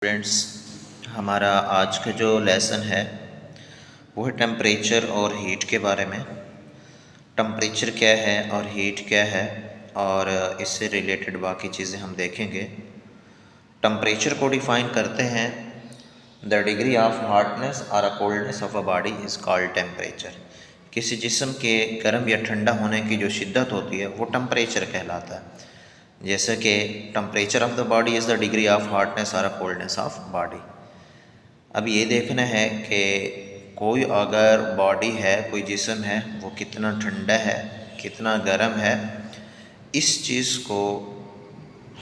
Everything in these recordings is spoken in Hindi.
फ्रेंड्स, हमारा आज का जो लेसन है वो है टेम्परेचर और हीट के बारे में। टेम्परेचर क्या है और हीट क्या है और इससे रिलेटेड बाकी चीज़ें हम देखेंगे। टेम्परेचर को डिफ़ाइन करते हैं द डिग्री ऑफ हॉटनेस और a coldness of a body is called temperature. किसी जिस्म के गर्म या ठंडा होने की जो शिद्दत होती है वो टेम्परेचर कहलाता है। जैसे कि temperature of the body is the degree of hotness और कोल्डनेस ऑफ बॉडी। अब ये देखना है कि कोई अगर बॉडी है, कोई जिस्म है, वो कितना ठंडा है, कितना गर्म है, इस चीज़ को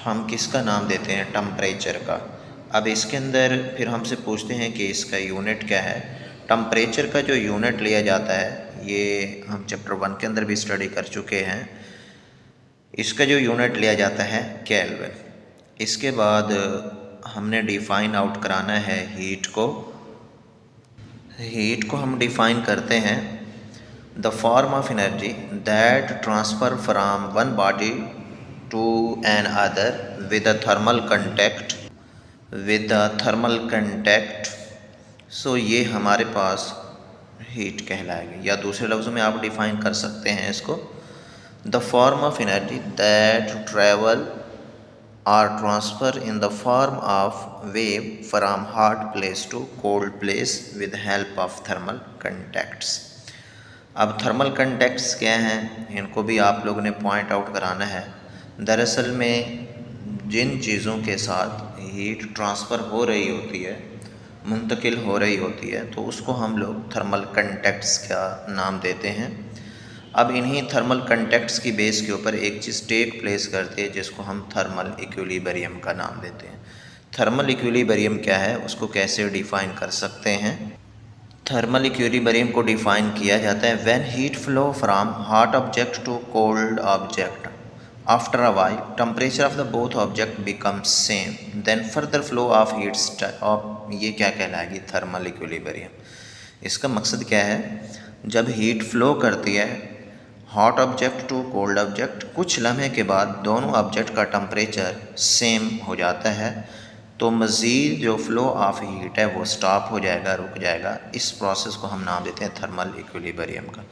हम किसका नाम देते हैं? टेम्परेचर का। अब इसके अंदर फिर हमसे पूछते हैं कि इसका यूनिट क्या है। टेम्परेचर का जो यूनिट लिया जाता है ये हम चैप्टर 1 के अंदर भी स्टडी कर चुके हैं। इसका जो यूनिट लिया जाता है केल्विन। इसके बाद हमने डिफ़ाइन आउट कराना है हीट को। हीट को हम डिफ़ाइन करते हैं the form of energy that transfer from one body to an other with a thermal contact. So ये हमारे पास हीट कहलाएगी, या दूसरे लफ्ज़ों में आप डिफ़ाइन कर सकते हैं इसको the form of energy that travel or transfer in the form of wave from hot place to cold place with help of thermal contacts। अब थर्मल कंटेक्ट्स क्या हैं, इनको भी आप लोगों ने पॉइंट आउट कराना है। दरअसल में जिन चीज़ों के साथ हीट ट्रांसफ़र हो रही होती है, मुंतकिल हो रही होती है, तो उसको हम लोग थर्मल कंटेक्ट्स का नाम देते हैं। अब इन्हीं थर्मल कंटेक्ट्स की बेस के ऊपर एक चीज़ टेक प्लेस करती है जिसको हम थर्मल इक्विलिब्रियम का नाम देते हैं। थर्मल इक्विलिब्रियम क्या है, उसको कैसे डिफ़ाइन कर सकते हैं? थर्मल इक्विलिब्रियम को डिफ़ाइन किया जाता है when heat flow from hot object to cold object after a while temperature of the both object becomes same then further flow of heat off. ये क्या कहलाएगी? Thermal equilibrium. इसका मकसद क्या है? जब हीट फ्लो करती है hot object to cold object, कुछ लम्हे के बाद दोनों ऑब्जेक्ट का टेम्परेचर सेम हो जाता है, तो मज़ीद जो फ़्लो ऑफ हीट है वो स्टॉप हो जाएगा, रुक जाएगा। इस प्रोसेस को हम नाम देते हैं थर्मल इक्विलिब्रियम का।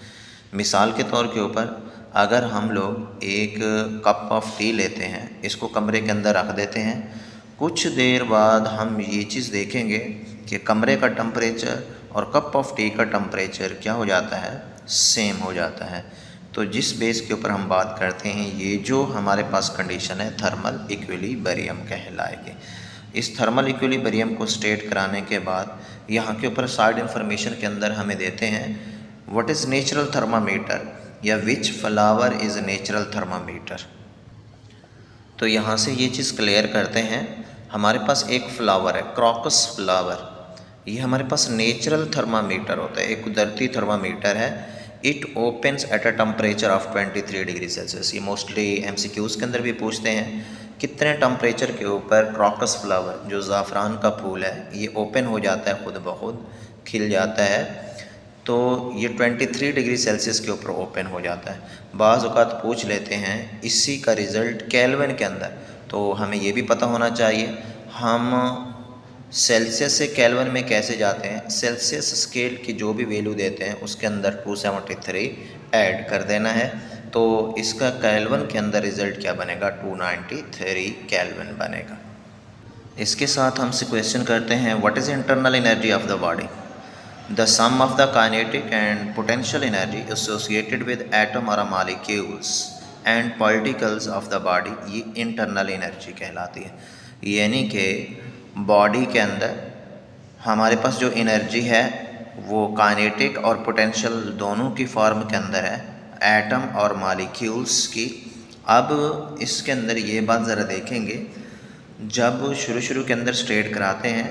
मिसाल के तौर के ऊपर अगर हम लोग एक कप ऑफ टी लेते हैं, इसको कमरे के अंदर रख देते हैं, कुछ देर बाद हम ये चीज़ देखेंगे कि कमरे का टेम्परेचर और कप ऑफ टी का टेम्परेचर क्या हो जाता है? सेम हो जाता है। तो जिस बेस के ऊपर हम बात करते हैं, ये जो हमारे पास कंडीशन है थर्मल इक्विलिब्रियम कहलाएगी। इस थर्मल इक्विलिब्रियम को स्टेट कराने के बाद यहाँ के ऊपर साइड इन्फॉर्मेशन के अंदर हमें देते हैं व्हाट इज़ नेचुरल थर्मामीटर या विच फ्लावर इज़ नेचुरल थर्मामीटर। तो यहाँ से ये चीज़ क्लियर करते हैं, हमारे पास एक फ्लावर है क्रॉकस फ्लावर, ये हमारे पास नेचुरल थर्मामीटर होता है, एक कुदरती थर्मामीटर है। It opens at a temperature of 23 degree Celsius. ये मोस्टली MCQs के अंदर भी पूछते हैं कितने टेम्परेचर के ऊपर क्रॉकस फ्लावर जो ज़ाफ़रान का फूल है ये ओपन हो जाता है, ख़ुद ब खुद खिल जाता है। तो ये 23 डिग्री सेल्सियस के ऊपर ओपन हो जाता है। बाज़ औक़ात पूछ लेते हैं इसी का रिज़ल्ट केल्विन के अंदर, तो हमें ये भी पता होना चाहिए हम सेल्सियस से केल्विन में कैसे जाते हैं। सेल्सियस स्केल की जो भी वैल्यू देते हैं उसके अंदर 273 ऐड कर देना है, तो इसका केल्विन के अंदर रिज़ल्ट क्या बनेगा? 293 केल्विन बनेगा। इसके साथ हमसे क्वेश्चन करते हैं what is internal energy of the body? The sum of the kinetic and potential energy associated with atom और molecules and particles of the body, ये इंटरनल एनर्जी कहलाती है। यानी कि बॉडी के अंदर हमारे पास जो एनर्जी है वो काइनेटिक और पोटेंशियल दोनों की फॉर्म के अंदर है, एटम और मॉलिक्यूल्स की। अब इसके अंदर ये बात ज़रा देखेंगे, जब शुरू के अंदर स्टेट कराते हैं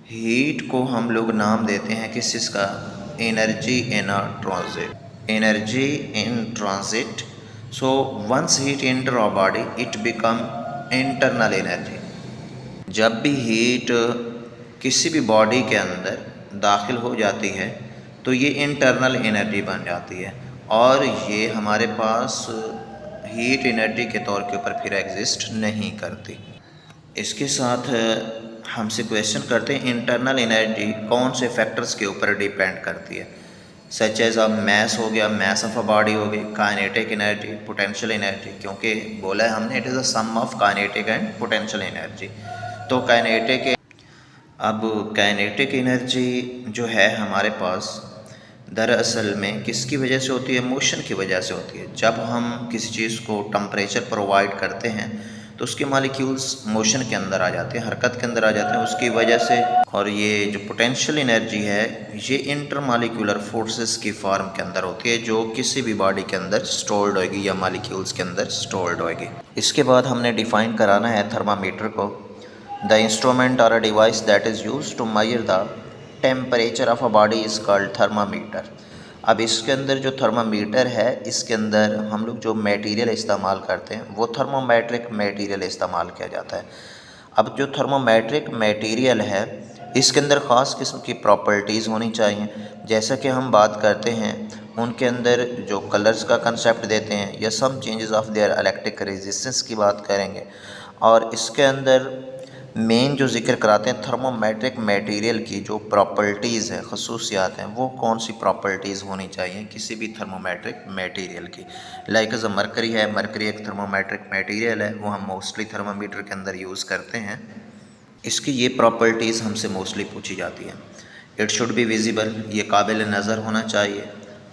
हीट को हम लोग नाम देते हैं किस चीज़ का? Energy in a transit. Energy in transit. So once heat enter our body it become internal energy. जब भी हीट किसी भी बॉडी के अंदर दाखिल हो जाती है तो ये इंटरनल एनर्जी बन जाती है, और ये हमारे पास हीट एनर्जी के तौर के ऊपर फिर एग्जिस्ट नहीं करती। इसके साथ हमसे क्वेश्चन करते हैं इंटरनल एनर्जी कौन से फैक्टर्स के ऊपर डिपेंड करती है, सच एज अब मैस हो गया, मैस ऑफ अ बॉडी हो गई, काइनेटिक एनर्जी, पोटेंशियल एनर्जी, क्योंकि बोला है हमने it is a sum of kinetic and potential energy. तो काइनेटिक एनर्जी जो है हमारे पास दरअसल में किसकी वजह से होती है, मोशन की वजह से होती है। जब हम किसी चीज़ को टेम्परेचर प्रोवाइड करते हैं तो उसके मॉलिक्यूल्स मोशन के अंदर आ जाते हैं, हरकत के अंदर आ जाते हैं उसकी वजह से। और ये जो पोटेंशियल एनर्जी है ये इंटरमॉलिक्यूलर फोर्सेस की फॉर्म के अंदर होती है, जो किसी भी बॉडी के अंदर स्टोर्ड होगी या मॉलिक्यूल्स के अंदर स्टोर्ड होगी। इसके बाद हमने डिफ़ाइन कराना है थर्मामीटर को। द इंस्ट्रूमेंट और a device that is used to measure the temperature of a body is called thermometer. अब इसके अंदर जो थर्मामीटर है इसके अंदर हम लोग जो मटेरियल इस्तेमाल करते हैं वो थर्मोमेट्रिक मटेरियल इस्तेमाल किया जाता है। अब जो थर्मोमेट्रिक मटेरियल है इसके अंदर ख़ास किस्म की प्रॉपर्टीज़ होनी चाहिए। जैसा कि हम बात करते हैं उनके अंदर जो कलर्स का कंसेप्ट देते हैं या some changes of their electric resistance की बात करेंगे। और इसके अंदर मेन जो ज़िक्र कराते हैं थर्मोमेट्रिक मटेरियल की जो प्रॉपर्टीज़ हैं, खसूसियात हैं, वो कौन सी प्रॉपर्टीज़ होनी चाहिए किसी भी थर्मोमेट्रिक मटेरियल की। लाइक एज मरकरी है, मरकरी एक थर्मोमेट्रिक मटेरियल है, वो हम मोस्टली थर्मामीटर के अंदर यूज़ करते हैं। इसकी ये प्रॉपर्टीज़ हमसे मोस्टली पूछी जाती हैं। इट शुड बी विजिबल, ये काबिल नज़र होना चाहिए।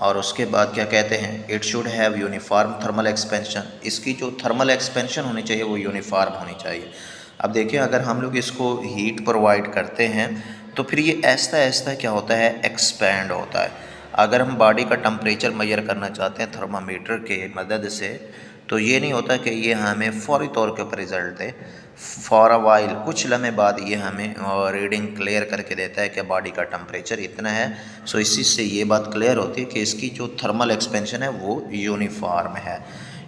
और उसके बाद क्या कहते हैं, it should have uniform thermal expansion, इसकी जो थर्मल एक्सपेंशन होनी चाहिए वो यूनिफॉर्म होनी चाहिए। अब देखिए अगर हम लोग इसको हीट प्रोवाइड करते हैं तो फिर ये ऐसा ऐसा क्या होता है, एक्सपैंड होता है। अगर हम बॉडी का टेम्परेचर मेजर करना चाहते हैं थर्मामीटर के मदद से तो ये नहीं होता कि ये हमें फौरी तौर के ऊपर result they. For a while, कुछ लम्हे बाद ये हमें रीडिंग क्लियर करके देता है कि बॉडी का टेम्परेचर इतना है। सो इसी से ये बात क्लियर होती है कि इसकी जो थर्मल एक्सपेंशन है वो यूनिफॉर्म है।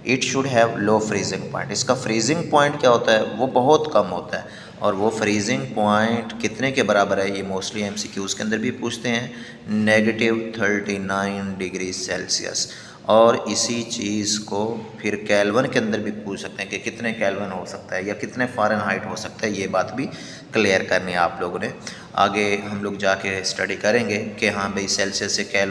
It should have low freezing point, इसका फ्रीजिंग पॉइंट क्या होता है, वो बहुत कम होता है। और वो फ्रीजिंग पॉइंट कितने के बराबर है, ये मोस्टली MCQs के अंदर भी पूछते हैं, -39 डिग्री सेल्सियस। और इसी चीज़ को फिर केल्विन के अंदर भी पूछ सकते हैं कि कितने केल्विन हो सकता है या कितने फ़ारेनहाइट हो सकता है। ये बात भी क्लियर करनी है आप लोगों ने। आगे हम लोग जाके स्टडी करेंगे कि हाँ भाई सेल्सियस से केल्विन